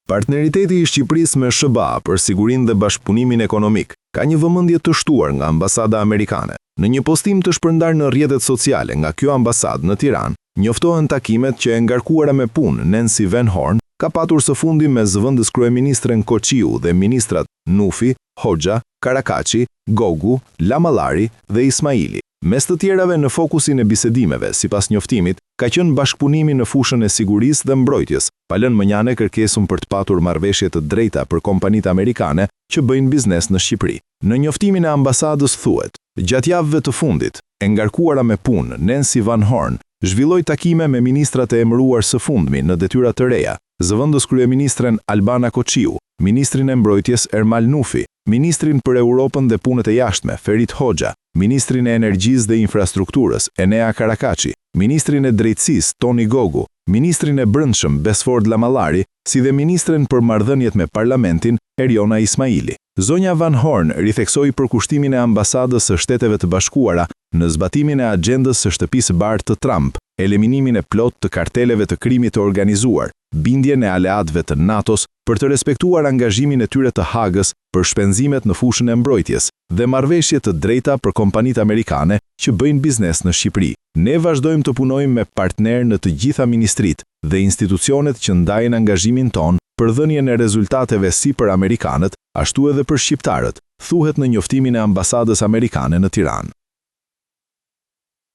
Partneriteti i Shqipërisë me SBA për sigurinë dhe bashkëpunimin ekonomik ka një vëmendje të shtuar nga ambasada amerikane. Në një postim të shpërndar në rrjetet sociale nga kjo ambasadë në Tiranë, njoftohen takimet që e ngarkuara me punë Nancy Van Horn ka patur së fundi me zëvendës kryeministren Koqiu dhe ministrat Nufi, Hoxha, Karakaçi, Gogu, Lamallari dhe Ismaili. Mes të tjerave në fokusin e bisedimeve, sipas njoftimit, ka qenë bashkëpunimi në fushën e sigurisë dhe mbrojtjes, pa lënë mënjane kërkesën për të patur marrëveshje të drejta për kompanitë amerikane që bëjnë biznes në Shqipëri. Në njoftimin e ambasadës thuhet, gjatë javëve të fundit, e ngarkuara me punë Nancy Van Horn zhvilloi takime me ministrat e emëruar së fundmi në detyra të reja, zëvendës kryeministren Albana Koqiu, ministrin e mbrojtjes Ermal Nufi, ministrin për Europën dhe punët e jashtme Ferit Hoxha, ministrin e energjisë dhe infrastrukturës Enea Karakaçi, ministrin e drejtësisë Toni Gogu, ministrin e brendshëm Besford Lamallari, si dhe ministren për marrëdhëniet me parlamentin Eriona Ismaili. Zonja Van Horn ritheksoi përkushtimin e ambasadës së Shteteve të Bashkuara në zbatimin e agjendës së shtëpisë bardhë të Trump, eliminimin e plot të karteleve të krimit të organizuar, bindjen e aleatëve të NATO-s për të respektuar angazhimin e tyre të Hagës për shpenzimet në fushën e mbrojtjes dhe marrëveshje të drejta për kompanitë amerikane që bëjnë biznes në Shqipëri. Ne vazhdojmë të punojmë me partnerë në të gjitha ministritë dhe institucionet që ndajnë angazhimin ton për dhënien e rezultateve si për amerikanët, ashtu edhe për shqiptarët, thuhet në njoftimin e ambasadës amerikane në Tiranë.